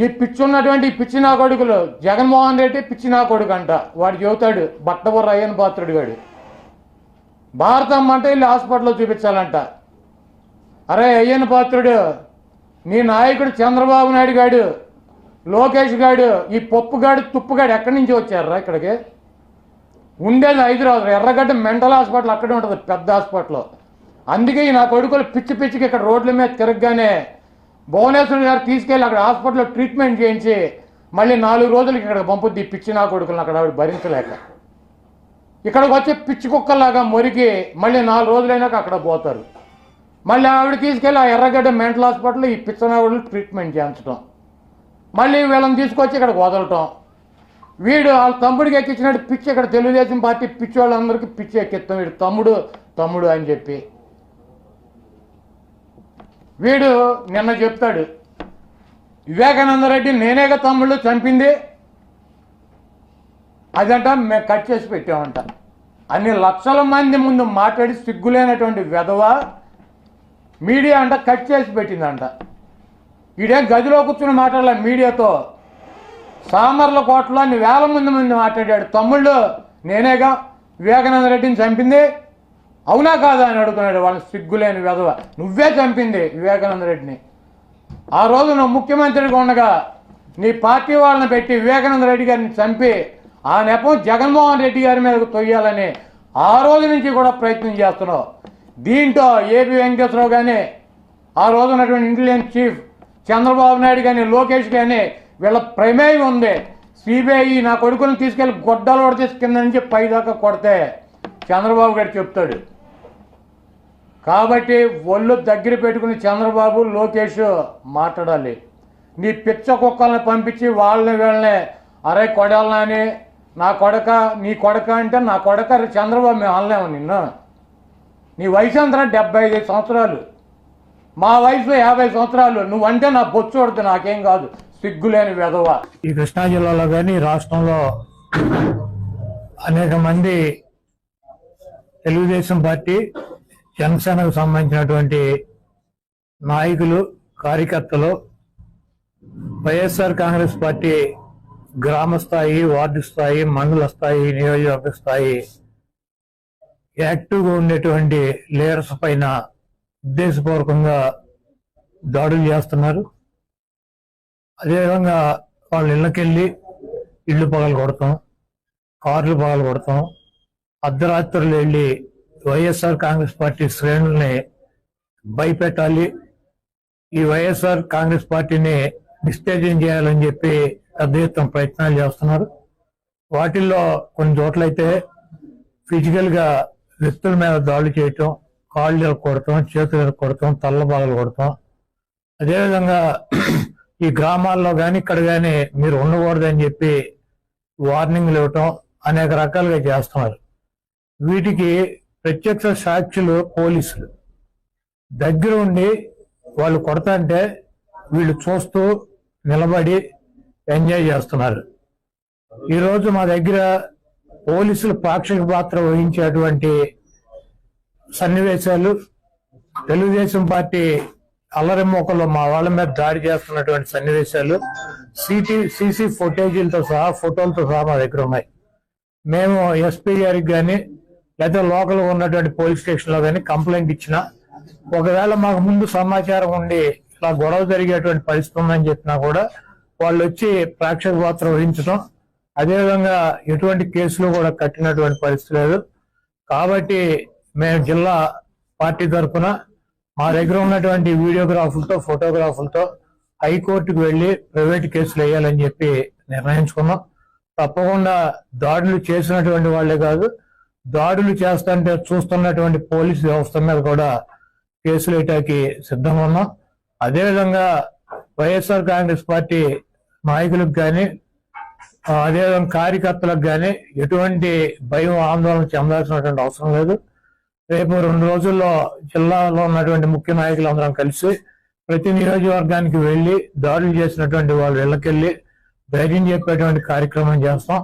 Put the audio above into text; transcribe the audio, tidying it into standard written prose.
ఈ పిచ్చి ఉన్నటువంటి పిచ్చి నా కొడుకులు జగన్మోహన్ రెడ్డి పిచ్చి నా కొడుకు అంట. వాడు చెబుతాడు బట్టబుర్ర అయ్యన్ పాత్రుడు గాడు. భారతమ్మ అంటే వెళ్ళి హాస్పిటల్లో చూపించాలంట. అరే అయ్యన్ పాత్రుడు, నీ నాయకుడు చంద్రబాబు నాయుడు గాడు, లోకేష్ గాడు, ఈ పప్పుగాడు తుప్పుగాడు ఎక్కడి నుంచి వచ్చారా ఇక్కడికి? ఉండేది హైదరాబాద్ ఎర్రగడ్డ మెంటల్ హాస్పిటల్ అక్కడే ఉంటుంది, పెద్ద హాస్పిటల్. అందుకే నా కొడుకులు పిచ్చి పిచ్చికి ఇక్కడ రోడ్ల మీద తిరగగానే భువనేశ్వర్ గారు తీసుకెళ్ళి అక్కడ హాస్పిటల్లో ట్రీట్మెంట్ చేయించి మళ్ళీ 4 రోజులకి ఇక్కడ పంపుద్ది పిచ్చి నా కొడుకులను. అక్కడ ఆవిడ భరించలేక ఇక్కడికి వచ్చి పిచ్చి కుక్కల్లాగా మురికి మళ్ళీ 4 రోజులైనాక అక్కడ పోతారు. మళ్ళీ ఆవిడ తీసుకెళ్ళి ఆ ఎర్రగడ్డ మెంటల్ హాస్పిటల్లో ఈ పిచ్చనావిడలు ట్రీట్మెంట్ చేయించడం, మళ్ళీ వీళ్ళని తీసుకొచ్చి ఇక్కడికి వదలటం. వీడు వాళ్ళ తమ్ముడికి ఎక్కించినట్టు పిచ్చి ఇక్కడ తెలుగుదేశం పార్టీ పిచ్చి వాళ్ళందరికీ పిచ్చి ఎక్కిస్తాం. వీడు తమ్ముడు తమ్ముడు అని చెప్పి వీడు నిన్న చెప్తాడు వివేకానంద రెడ్డి నేనేగా తమ్ముళ్ళు చంపింది అదంట, మేము కట్ చేసి పెట్టామంట. అన్ని లక్షల మంది ముందు మాట్లాడి సిగ్గులేనటువంటి వెధవ మీడియా అంట కట్ చేసి పెట్టిందంట. ఈడేం గదిలో కూర్చుని మాట్లాడలే, మీడియాతో సామర్లకోటలో అన్ని వేల మంది మాట్లాడాడు. తమ్ముళ్ళు నేనేగా వివేకానంద రెడ్డిని చంపింది, అవునా కాదా అని అడుగుతున్నాడు. వాళ్ళని సిగ్గులేని వెధవ, నువ్వే చంపింది వివేకానంద రెడ్డిని. ఆ రోజు నువ్వు ముఖ్యమంత్రిగా ఉండగా నీ పార్టీ వాళ్ళని పెట్టి వివేకానంద రెడ్డి గారిని చంపి ఆ నెపం జగన్మోహన్ రెడ్డి గారి మీదకు తొయ్యాలని ఆ రోజు నుంచి కూడా ప్రయత్నం చేస్తున్నావు. దీంట్లో ఏపీ వెంకటేశ్వరరావు కానీ, ఆ రోజు ఉన్నటువంటి ఇంటెలిజెన్స్ చీఫ్ చంద్రబాబు నాయుడు కానీ, లోకేష్ కానీ వీళ్ళ ప్రమేయం ఉంది. సిబిఐ నా కొడుకులను తీసుకెళ్ళి గొడ్డలు కొడితే కింద నుంచి పైదాకా కొడితే చంద్రబాబు గారు చెప్తాడు. కాబట్టి ఒళ్ళు దగ్గర పెట్టుకుని చంద్రబాబు లోకేష్ మాట్లాడాలి. నీ పిచ్చ కుక్కల్ని పంపించి వాళ్ళని వీళ్ళని అరే కొడాలని నా కొడక నీ కొడక అంటే నా కొడక చంద్రబాబు మేము అనలేము నిన్ను. నీ వయసు అంతా 75 సంవత్సరాలు, మా వయసు 50 సంవత్సరాలు. నువ్వంటే నా బొచ్చు కొడుతు, నాకేం కాదు, సిగ్గులేని వెధవ. ఈ కృష్ణా జిల్లాలో కానీ రాష్ట్రంలో అనేక మంది తెలుగుదేశం పార్టీ జనసేనకు సంబంధించినటువంటి నాయకులు కార్యకర్తలు వైఎస్ఆర్ కాంగ్రెస్ పార్టీ గ్రామ స్థాయి, వార్డు స్థాయి, మండల స్థాయి, నియోజకవర్గ స్థాయి యాక్టివ్గా ఉండేటువంటి లీడర్స్ పైన ఉద్దేశపూర్వకంగా దాడులు చేస్తున్నారు. అదేవిధంగా వాళ్ళ ఇళ్ళకెళ్ళి ఇళ్ళు పగలు కొడతాం, కార్లు పగలు కొడతాం, అర్ధరాత్రులు వెళ్ళి వైఎస్ఆర్ కాంగ్రెస్ పార్టీ శ్రేణుల్ని భయపెట్టాలి, ఈ వైఎస్ఆర్ కాంగ్రెస్ పార్టీని డిస్టేజింగ్ చేయాలని చెప్పి పెద్ద ఎత్తున ప్రయత్నాలు చేస్తున్నారు. వాటిల్లో కొన్ని చోట్లయితే ఫిజికల్ గా వ్యక్తుల మీద దాడులు చేయటం, కాళ్ళు కొడతాం, చేతులు కొడతాం, తల్ల బాగలు కొడతాం. అదేవిధంగా ఈ గ్రామాల్లో కానీ ఇక్కడ కానీ మీరు ఉండకూడదని చెప్పి వార్నింగ్లు ఇవ్వటం అనేక రకాలుగా చేస్తున్నారు. వీటికి ప్రత్యక్ష సాక్షులు పోలీసులు దగ్గర ఉండి వాళ్ళు కొడతాంటే వీళ్ళు చూస్తూ నిలబడి ఎంజాయ్ చేస్తున్నారు. ఈరోజు మా దగ్గర పోలీసులు పాక్షిక పాత్ర వహించేటువంటి సన్నివేశాలు, తెలుగుదేశం పార్టీ అల్లరిమోకల్లో మా వాళ్ళ మీద దాడి చేస్తున్నటువంటి సన్నివేశాలు సీసీ ఫుటేజీలతో సహా, ఫోటోలతో సహా మా దగ్గర ఉన్నాయి. మేము ఎస్పీ గారికి కానీ లేదా లోకల్ ఉన్నటువంటి పోలీస్ స్టేషన్లో కానీ కంప్లైంట్ ఇచ్చినా, ఒకవేళ మాకు ముందు సమాచారం ఉండి ఇలా గొడవ జరిగేటువంటి పరిస్థితి ఉందని చెప్పినా కూడా వాళ్ళు వచ్చి ప్రేక్షక పాత్ర వహించడం, అదేవిధంగా ఎటువంటి కేసులు కూడా కట్టినటువంటి పరిస్థితి లేదు. కాబట్టి మేము జిల్లా పార్టీ తరఫున మా దగ్గర ఉన్నటువంటి వీడియోగ్రాఫులతో, ఫోటోగ్రాఫులతో హైకోర్టుకు వెళ్లి ప్రైవేట్ కేసులు వేయాలని చెప్పి నిర్ణయించుకున్నాం. తప్పకుండా దాడులు చేసినటువంటి వాళ్లే కాదు, దాడులు చేస్తుంటే చూస్తున్నటువంటి పోలీసు వ్యవస్థ మీద కూడా కేసులు వేయటానికి సిద్ధంగా ఉన్నాం. అదేవిధంగా వైఎస్ఆర్ కాంగ్రెస్ పార్టీ నాయకులకు కానీ, అదేవిధంగా కార్యకర్తలకు కానీ ఎటువంటి భయం, ఆందోళన చెందాల్సినటువంటి అవసరం లేదు. రేపు 2 రోజుల్లో జిల్లాలో ఉన్నటువంటి ముఖ్య నాయకులందరం కలిసి ప్రతి నియోజకవర్గానికి వెళ్లి దాడులు చేసినటువంటి వాళ్ళ ఇళ్లకెళ్లి ధైర్యం చెప్పేటువంటి కార్యక్రమం చేస్తాం.